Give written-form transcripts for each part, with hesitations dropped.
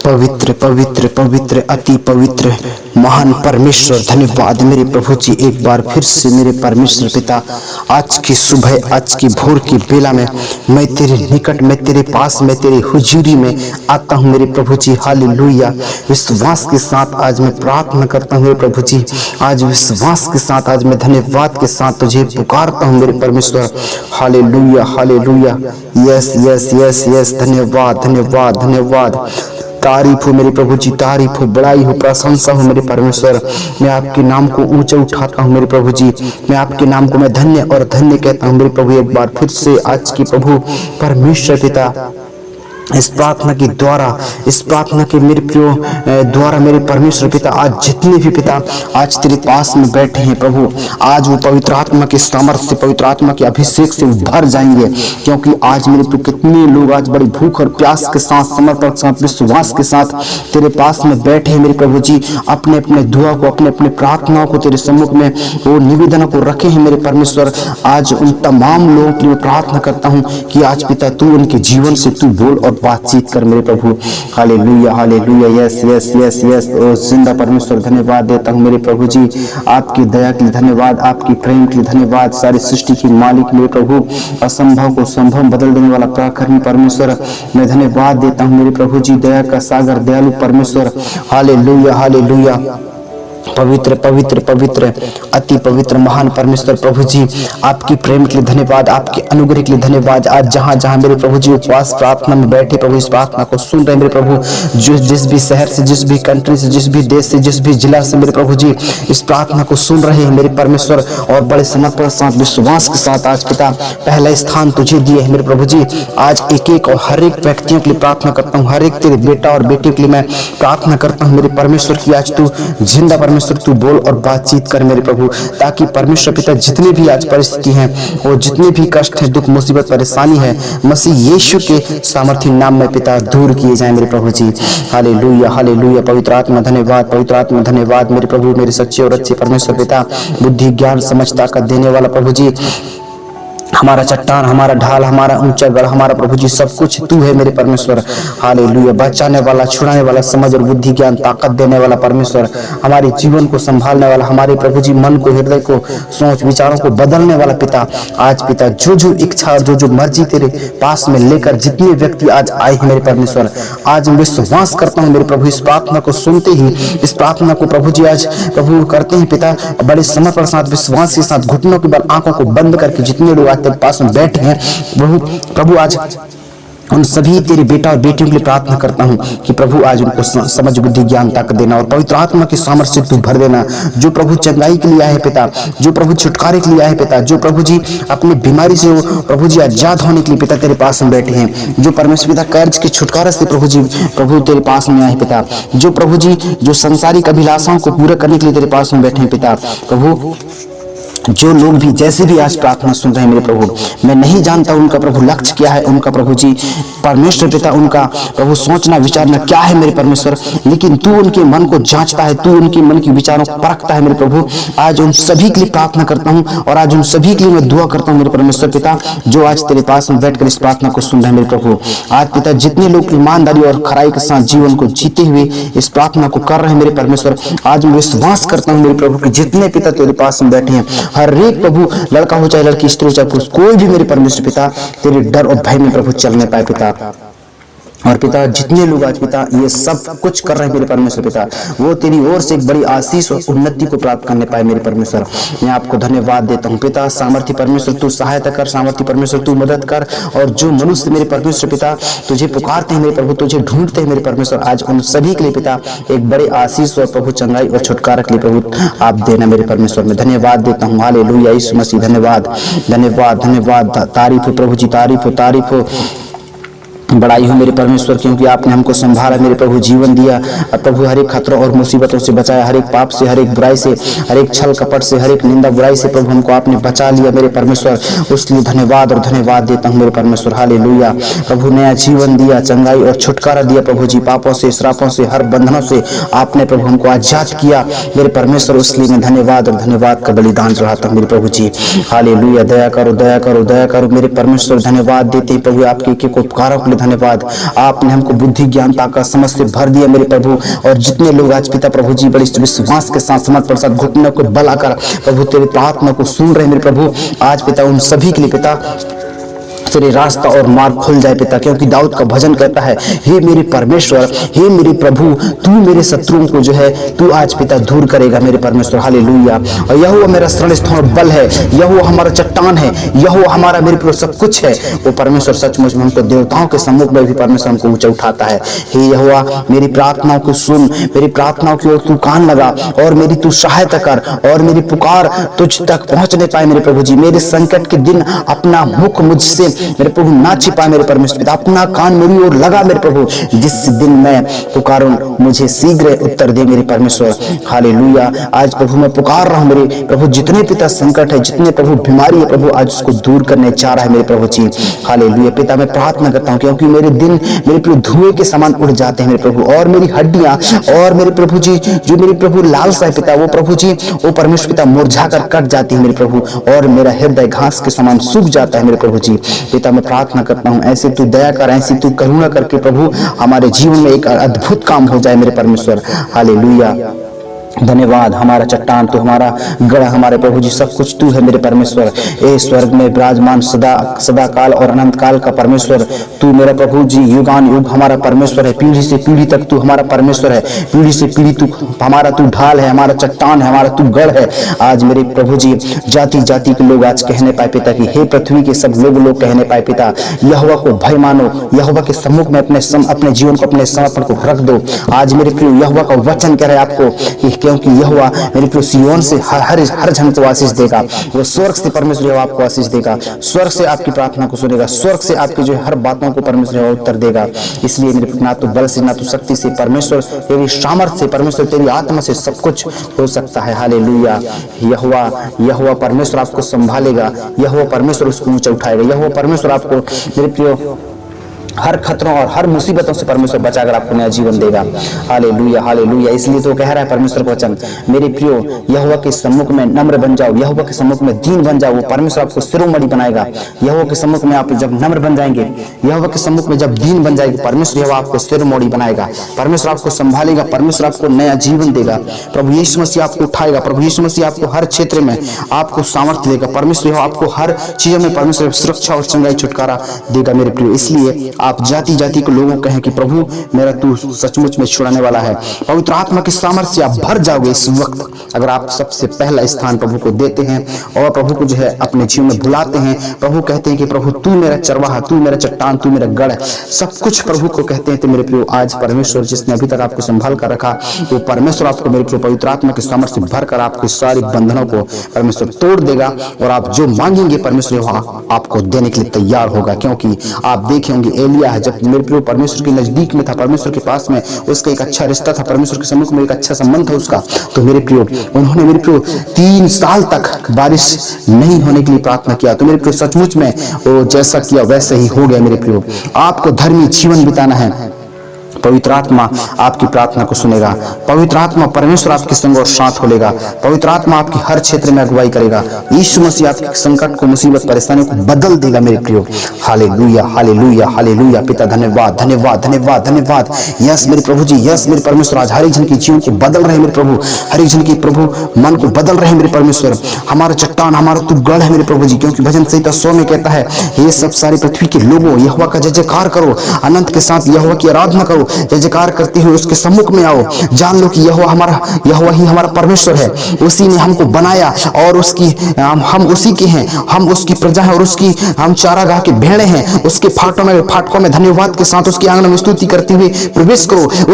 पवित्र पवित्र पवित्र अति पवित्र महान परमेश्वर, धन्यवाद मेरे प्रभु जी। एक बार फिर से मेरे परमेश्वर पिता, आज की सुबह, आज की भोर की बेला में मैं तेरे निकट, मैं तेरे पास, मैं तेरी हुजूरी में आता हूँ मेरे प्रभु जी। हालेलुया। विश्वास के साथ आज मैं प्रार्थना करता हूँ मेरे प्रभु जी। आज विश्वास के साथ, आज मैं धन्यवाद के साथ तुझे पुकारता हूँ मेरे परमेश्वर। Hallelujah hallelujah. Yes yes yes yes. धन्यवाद धन्यवाद धन्यवाद। तारीफ हो मेरे प्रभु जी, तारीफ हो, बड़ाई हो, प्रशंसा हो मेरे परमेश्वर। मैं आपके नाम को ऊंचा उठाता हूँ मेरे प्रभु जी। मैं आपके नाम को मैं धन्य और धन्य कहता हूँ मेरे प्रभु। एक बार फिर से आज की प्रभु परमेश्वर पिता, इस प्रार्थना के द्वारा, इस प्रार्थना के मेरे प्रियो द्वारा मेरे परमेश्वर पिता, आज जितने भी पिता आज तेरे पास में बैठे हैं प्रभु, आज वो पवित्र आत्मा के सामर्थ्य से, पवित्र आत्मा के अभिषेक से भर जाएंगे। क्योंकि आज मेरे प्रियो कितने लोग आज बड़ी भूख और प्यास के साथ, समर्पण के साथ, विश्वास के साथ तेरे पास में बैठे हैं मेरे प्रभु जी। अपने अपने दुआ को, अपने अपने प्रार्थनाओं को तेरे सम्मुख में वो निवेदन को रखे हैं मेरे परमेश्वर। आज उन तमाम लोगों के लिए प्रार्थना करता हूँ कि आज पिता तू उनके जीवन से तू बोल और बातचीत कर मेरे प्रभु। Hallelujah hallelujah. Yes yes yes yes. ओ जिंदा परमेश्वर, धन्यवाद देता हूँ मेरे प्रभु जी। आपकी दया के लिए धन्यवाद, आपकी प्रेम के लिए धन्यवाद। सारी सृष्टि की मालिक मेरे प्रभु, असंभव को संभव बदल देने वाला पराक्रमी परमेश्वर, मैं धन्यवाद देता हूँ मेरे प्रभु जी। दया का सागर, दयालु परमेश्वर। Hallelujah hallelujah. पवित्र पवित्र पवित्र अति पवित्र महान परमेश्वर प्रभु जी, आपकी प्रेम के लिए धन्यवाद, आपके अनुग्रह के लिए धन्यवाद। आज जहां जहां मेरे प्रभु जी उपवास प्रार्थना में बैठे प्रभु, इस प्रार्थना को सुन रहे मेरे प्रभु, जो जिस भी शहर से, जिस भी कंट्री से, जिस भी देश से, जिस भी जिला से मेरे प्रभु जी इस प्रार्थना को सुन रहे हैं मेरे परमेश्वर, और बड़े समर्पण के साथ, विश्वास के साथ आज पिता पहला स्थान तुझे दिए है मेरे प्रभु जी। आज एक एक और हर एक व्यक्तियों के लिए प्रार्थना करता हूँ, हर एक तेरे बेटा और बेटी के लिए मैं प्रार्थना करता हूँ मेरे परमेश्वर की आज तू जिंदा परमेश्वर तू बोल और बातचीत कर मेरे प्रभु, ताकि परमेश्वर पिता जितने भी आज परिस्थिति हैं और जितने भी कष्ट है, दुख, मुसीबत, परेशानी है, मसीह यीशु के सामर्थ्य नाम में पिता दूर किए जाए मेरे प्रभु जी। Hallelujah hallelujah. पवित्र आत्मा धन्यवाद, पवित्र आत्मा धन्यवाद मेरे प्रभु, मेरे सच्चे और अच्छे परमेश्वर पिता, बुद्धि ज्ञान समझ ताकत देने वाला प्रभु जी, हमारा चट्टान, हमारा ढाल, हमारा ऊंचा गढ़, हमारा प्रभु जी सब कुछ तू है मेरे परमेश्वर। हालेलुया। बचाने वाला, छुड़ाने वाला, समझ और बुद्धि ज्ञान ताकत देने वाला परमेश्वर, हमारे जीवन को संभालने वाला, हमारे प्रभु जी मन को, हृदय को, सोच विचारों को बदलने वाला पिता, आज पिता जो जो इच्छा और जो जो मर्जी तेरे पास में लेकर जितने व्यक्ति आज आए हैं मेरे परमेश्वर, आज मैं विश्वास करता हूँ मेरे प्रभु, इस प्रार्थना को सुनते ही, इस प्रार्थना को प्रभु जी आज प्रभु करते हैं पिता, बड़े समर्पण के साथ, विश्वास के साथ, घुटनों के बल आंखों को बंद करके जितने लोग तेरे पास में बैठे हैं प्रभु आज उन सभी तेरे बेटा और बेटियों के लिए प्रार्थना करता हूँ कि प्रभु आज उनको समझ बुद्धि ज्ञान ताकत देना और पवित्र आत्मा के सामर्थ्य से तू भर देना। जो प्रभु चंगाई के लिए आए पिता, जो प्रभु छुटकारे के लिए आए पिता, जो प्रभु जी अपनी बीमारी से प्रभु जी आजाद होने के लिए पिता तेरे पास में बैठे हैं, जो परमेश्वर पिता कर्ज के छुटकारे से प्रभु जी प्रभु तेरे पास में आए पिता, जो प्रभु जी जो संसारिक अभिलाषाओं को पूरा करने के लिए तेरे पास में बैठे हैं पिता, प्रभु जो लोग भी जैसे भी आज प्रार्थना सुन रहे हैं मेरे प्रभु, मैं नहीं जानता उनका प्रभु लक्ष्य क्या है, उनका प्रभु जी परमेश्वर पिता उनका प्रभु सोचना विचारना क्या है मेरे परमेश्वर, लेकिन तू उनके मन को जांचता है, तू उनके मन के विचारों को परखता है मेरे प्रभु। आज उन सभी के लिए प्रार्थना करता हूँ और आज उन सभी के लिए मैं दुआ करता हूँ मेरे परमेश्वर पिता, जो आज तेरे पास में बैठकर इस प्रार्थना को सुन रहे हैं मेरे प्रभु। आज पिता जितने लोग ईमानदारी और खराई के साथ जीवन को जीते हुए इस प्रार्थना को कर रहे हैं मेरे परमेश्वर, आज मैं विश्वास करता हूँ मेरे प्रभु कि जितने पिता तेरे पास में बैठे हैं, हर एक प्रभु लड़का हो चाहे लड़की, स्त्री हो चाहे पुरुष, कोई भी मेरे परमेश्वर पिता तेरे डर और भय में प्रभु चलने पाए पिता। और पिता जितने लोग आज पिता ये सब कुछ कर रहे हैं मेरे परमेश्वर पिता, वो तेरी ओर से एक बड़ी आशीष और उन्नति को प्राप्त करने पाए मेरे परमेश्वर। मैं आपको धन्यवाद देता हूँ पिता। सामर्थ्य परमेश्वर तू सहायता कर, सामर्थ्य परमेश्वर तू मदद कर, और जो मनुष्य मेरे परमेश्वर पिता तुझे पुकारते हैं मेरे प्रभु, तुझे ढूंढते हैं मेरे परमेश्वर, आज उन सभी के लिए पिता एक बड़े आशीष और प्रभु चंगाई और छुटकारा के लिए प्रभु आप देना मेरे परमेश्वर। मैं धन्यवाद देता हूँ। हालेलुया यीशु मसीह, धन्यवाद धन्यवाद धन्यवाद। तारीफ हो प्रभु जी, तारीफ हो, तारीफ हो, बड़ाई हो मेरे परमेश्वर, क्योंकि आपने हमको संभाला मेरे प्रभु, जीवन दिया प्रभु, हर एक खतरों और मुसीबतों से बचाया, हर एक पाप से, हर एक बुराई से, हर एक छल कपट से, हर एक निंदा बुराई से प्रभु हमको आपने बचा लिया मेरे परमेश्वर। उसके लिए धन्यवाद और धन्यवाद देता हूँ मेरे परमेश्वर। हालेलुया। प्रभु नया जीवन दिया, चंगाई और छुटकारा दिया प्रभु जी, पापों से, श्रापों से, हर बंधनों से आपने प्रभु हमको आजाद किया मेरे परमेश्वर। उसके लिए मैं धन्यवाद और धन्यवाद का बलिदान चढ़ाता हूँ मेरे प्रभु जी। हालेलुया। दया करो, दया करो, दया करो मेरे परमेश्वर। धन्यवाद देते प्रभु आपके उपकारों के लिए धन्यवाद। आपने हमको बुद्धि ज्ञान ताकत समझ से भर दिया मेरे प्रभु। और जितने लोग आज पिता प्रभु जी बड़े विश्वास के साथ समझ प्रसाद घुटनों को बलाकर प्रभु तेरे प्रार्थना को सुन रहे मेरे प्रभु, आज पिता उन सभी के लिए पिता तेरे रास्ता और मार्ग खुल जाए पिता, क्योंकि दाऊद का भजन कहता है, हे मेरे परमेश्वर, हे मेरे प्रभु, तू मेरे शत्रुओं को जो है तू आज पिता दूर करेगा मेरे परमेश्वर। हालेलुया। और यहोवा मेरा शरण स्थान बल है, यहोवा हमारा चट्टान है, यहोवा हमारा मेरे प्रभु सब कुछ है। वो परमेश्वर सचमुच में हमको देवताओं के सम्मुख में भी परमेश्वर हमको ऊंचा उठाता है। हे यहोवा मेरी प्रार्थनाओं को सुन, मेरी प्रार्थनाओं की ओर तू कान लगा और मेरी तू सहायता कर और मेरी पुकार तुझ तक पहुंचने पाए मेरे प्रभु जी। मेरे संकट के दिन अपना मुख मुझसे मेरे प्रभु ना छिपा मेरे परमेश्वर पिता, अपना कान मेरी ओर लगा मेरे प्रभु, जिस दिन मैं पुकारूं मुझे शीघ्र उत्तर दे मेरे परमेश्वर। हालेलुया। आज प्रभु मैं पुकार रहा हूं मेरे प्रभु, जितने पिता संकट है, जितने प्रभु बीमारी है प्रभु, आज उसको दूर करने चाह रहा है मेरे प्रभु जी। हालेलुया। पिता मैं प्रार्थना करता हूं क्योंकि मेरे दिन मेरे प्रभु धुएं के समान उड़ जाते हैं मेरे प्रभु, और मेरी हड्डियां और मेरे प्रभु जी जो मेरे प्रभु लालसा है पिता, वो प्रभु जी वो परमेश्वर पिता मुरझा कर कट जाती है मेरे प्रभु, और मेरा हृदय घास के समान सूख जाता है मेरे प्रभु जी। पिता मैं प्रार्थना करता हूं ऐसे तू दया कर, ऐसी तू करुणा करके प्रभु हमारे जीवन में एक अद्भुत काम हो जाए मेरे परमेश्वर। हालेलुया। धन्यवाद। हमारा चट्टान तू, हमारा गढ़, हमारे प्रभु जी सब कुछ तू है मेरे परमेश्वर। ए स्वर्ग में विराजमान सदा काल और अनंत काल का परमेश्वर तू मेरा प्रभु जी, युगान युग हमारा परमेश्वर है। पीढ़ी से पीढ़ी तक तू हमारा परमेश्वर है, पीढ़ी से पीढ़ी तू हमारा तू ढाल है, हमारा चट्टान है, हमारा तू गढ़ है। आज मेरे प्रभु जी जाति जाति के लोग आज कहने पाए पिता कि हे पृथ्वी के सब लोग कहने पाए पिता, यहोवा को भय मानो, यहोवा के सम्मुख में अपने जीवन को अपने समर्पण को रख दो। आज मेरे प्रिय यहोवा का वचन कह रहे आपको, क्योंकि यहोवा मेरे प्रभु सिय्योन से हर जन को आशीष देगा। वो स्वर्ग से परमेश्वर यहोवा आपको आशीष देगा, स्वर्ग से आपकी प्रार्थना को सुनेगा, स्वर्ग से आपकी जो हर बातों को परमेश्वर यहोवा उत्तर देगा। इसलिए मेरे ना तो बल से ना तो शक्ति से, परमेश्वर तेरी सामर्थ्य से, परमेश्वर तेरी आत्मा से सब कुछ हो सकता है। हालेलुया। यहोवा परमेश्वर आपको संभालेगा, यहोवा परमेश्वर उसको ऊंचा उठाएगा, यहोवा परमेश्वर आपको मेरे प्रिय हर खतरों और हर मुसीबतों से परमेश्वर बचाकर आपको नया जीवन देगा। हालेलुया। हालेलुया। इसलिए तो कह रहा है परमेश्वर का वचन, मेरे प्रियो यहोवा के सम्मुख में नम्र बन जाओ, यहोवा के सम्मुख में दीन बन जाओ, वो परमेश्वर आपको शिरोमणि बनाएगा। यहोवा के सम्मुख में आप जब नम्र बन जाएंगे, यहोवा के सम्मुख में जब दीन बन जाएंगे, परमेश्वर यहोवा आपको शिरोमणि बनाएगा, परमेश्वर आपको संभालेगा, परमेश्वर आपको नया जीवन देगा। प्रभु यीशु मसीह आपको उठाएगा, प्रभु यीशु मसीह आपको हर क्षेत्र में आपको सामर्थ्य देगा, परमेश्वर यहोवा आपको हर चीजों में परमेश्वर सुरक्षा और चंगाई छुटकारा देगा मेरे प्रियो। इसलिए आप जाति जाति के लोगों कहें कि प्रभु मेरा तू सचमुच में छुड़ाने वाला है। पवित्र आत्मा की सामर्थ्य से आप भर जाओगे इस वक्त, अगर आप सबसे पहला स्थान प्रभु को देते हैं और प्रभु को जो है अपने जीवन में बुलाते हैं। प्रभु कहते हैं कि प्रभु तू मेरा चरवाहा, तू मेरा चट्टान, तू मेरा गढ़, सब कुछ प्रभु को कहते हैं। तो मेरे प्रियो आज परमेश्वर जिसने अभी तक आपको संभाल कर रखा, वो परमेश्वर आपको मेरे प्रियो पवित्र आत्मा की सामर्थ्य से भर कर आपकी सारी बंधनों को परमेश्वर तोड़ देगा, और आप जो मांगेंगे परमेश्वर आपको देने के लिए तैयार होगा। क्योंकि आप देखे होंगे एलिया है, जब मेरे प्रियो परमेश्वर के नजदीक में था, परमेश्वर के पास में उसका एक अच्छा रिश्ता था, परमेश्वर के सम्मुख में एक अच्छा संबंध था उसका, तो मेरे प्रियो उन्होंने मेरे प्रियो 3 साल तक बारिश नहीं होने के लिए प्रार्थना किया। तो मेरे प्रियो सचमुच में वो जैसा किया वैसे ही हो गया। मेरे प्रियो आपको धर्मी जीवन बिताना है, पवित्र आत्मा आपकी प्रार्थना को सुनेगा, पवित्र आत्मा परमेश्वर आपके संग और साथ होलेगा, पवित्र आत्मा आपकी हर क्षेत्र में अगुवाई करेगा। यीशु मसीह आपके संकट को, मुसीबत, परेशानियों को बदल देगा मेरे प्रियो। हालेलुया। हालेलुया। हालेलुया। पिता धन्यवाद, धन्यवाद, धन्यवाद, धन्यवाद। यस मेरे प्रभु जी, यस मेरे परमेश्वर, आज हर एक जन की जीवन को बदल रहे मेरे प्रभु, हर एक जन की प्रभु मन को बदल रहे मेरे परमेश्वर। हमारा चट्टान, हमारा तू गढ़ है मेरे प्रभु जी, क्योंकि भजन संहिता 100 में कहता है, ये सब सारी पृथ्वी के लोगों यहोवा का जय जयकार करो, अनंत के साथ यहोवा की आराधना करो, जय जयकार करते हुए उसके सम्मुख में आओ। जान लो कि यहोवा ही हमारा परमेश्वर है, उसी ने हमको बनाया और उसकी हम उसी के हैं, हम उसकी प्रजा हैं और उसकी हम चारागाह के भेड़े हैं। उसके फाटकों में धन्यवाद के साथ उसके आंगन में स्तुति करते हुए प्रवेश करो,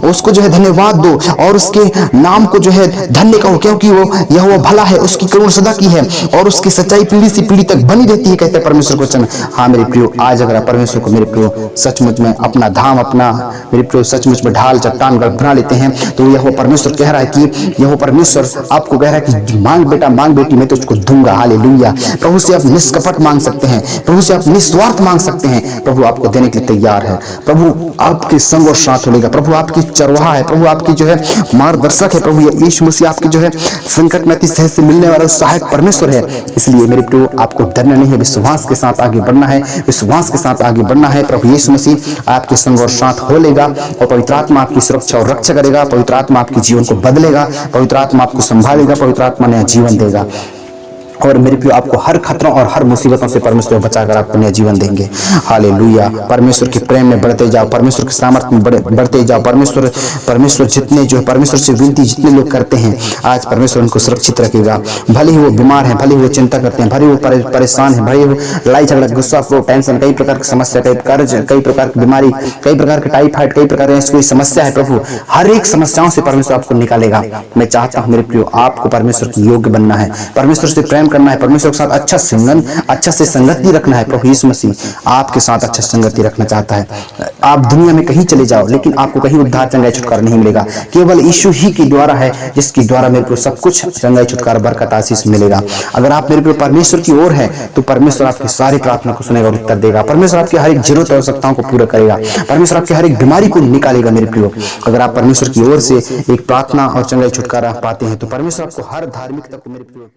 उसको जो है धन्यवाद दो और उसके नाम को जो है धन्य कहो, क्योंकि वो यहोवा भला है, उसकी करुणा सदा की है और उसकी सच्चाई पीढ़ी से पीढ़ी तक बनी रहती है, कहते हैं परमेश्वर को वचन। हाँ मेरे प्रियो, आज अगर आप परमेश्वर को मेरे प्रियो सचमुच में अपना धाम, अपना मेरे प्रियो सचमुच में ढाल चट्टान गढ़ बना लेते हैं, तो यह परमेश्वर कह रहा है कि यह परमेश्वर आपको कह रहा है कि मांग बेटा मांग बेटी, मैं तुझको दूंगा। हालेलुया। प्रभु से आप निष्कपट मांग सकते हैं, प्रभु से आप निस्वार्थ मांग सकते हैं। प्रभु आपको देने के लिए तैयार है। प्रभु आपके संग और साथ होगा। प्रभु आपकी चरवाहा है, प्रभु आपकी जो है मार्गदर्शक है। प्रभु यीशु मसीह आपकी जो है संकट में अति सहज से मिलने वाला सहायक परमेश्वर है। इसलिए मेरे प्रियो आपको डरना नहीं है, विश्वास के साथ आगे बढ़ना है, विश्वास के साथ आगे बढ़ना है। प्रभु यीशु मसीह आपके संग और साथ हो लेगा और पवित्र आत्मा आपकी सुरक्षा और रक्षा करेगा। पवित्र आत्मा आपके जीवन को बदलेगा, पवित्र आत्मा आपको संभालेगा, पवित्र आत्मा नया जीवन देगा। और मेरे प्रियो आपको हर खतरों और हर मुसीबतों से परमेश्वर बचाकर आपको नया जीवन देंगे। हालेलुया। परमेश्वर के प्रेम में बढ़ते जाओ, परमेश्वर के सामर्थ्य में बढ़ते जाओ। परमेश्वर जितने जो है परमेश्वर से विनती जितने लोग करते हैं, आज परमेश्वर उनको सुरक्षित रखेगा। भले ही वो बीमार हैं, भले ही वो चिंता करते हैं, भले ही वो परेशान है, भले ही वो लड़ाई झगड़ा गुस्सा टेंशन कई प्रकार की समस्या, कई प्रकार की बीमारी, कई प्रकार के टाइफाइड, कई प्रकार की कोई समस्या है, प्रभु हर एक समस्याओं से परमेश्वर आपको निकालेगा। मैं चाहता हूँ मेरे प्रियो आपको परमेश्वर की योग्य बनना है, परमेश्वर से प्रेम करना है, परमेश्वर के साथ अच्छा से संगति रखना है। प्रभु यीशु मसीह आपके साथ अच्छा संगति रखना चाहता है। आप दुनिया में कहीं चले जाओ, लेकिन आपको कहीं उद्धार चंगाई छुटकारा नहीं मिलेगा। केवल यीशु ही के द्वारा है, जिसके द्वारा मेरे को सब कुछ चंगाई छुटकारा बरकत आशीष मिलेगा। अगर आप मेरे को परमेश्वर की ओर है, तो परमेश्वर आपकी सारी प्रार्थना को सुनेगा और उत्तर देगा। परमेश्वर आपकी हर एक जरूरत और आवश्यकताओं को पूरा करेगा। परमेश्वर आपकी हर एक बीमारी को निकालेगा। मेरे प्रियो, अगर आप परमेश्वर की ओर से एक प्रार्थना और चंगाई छुटकारा पाते हैं, तो परमेश्वर आपको हर धार्मिकता को मेरे प्रियो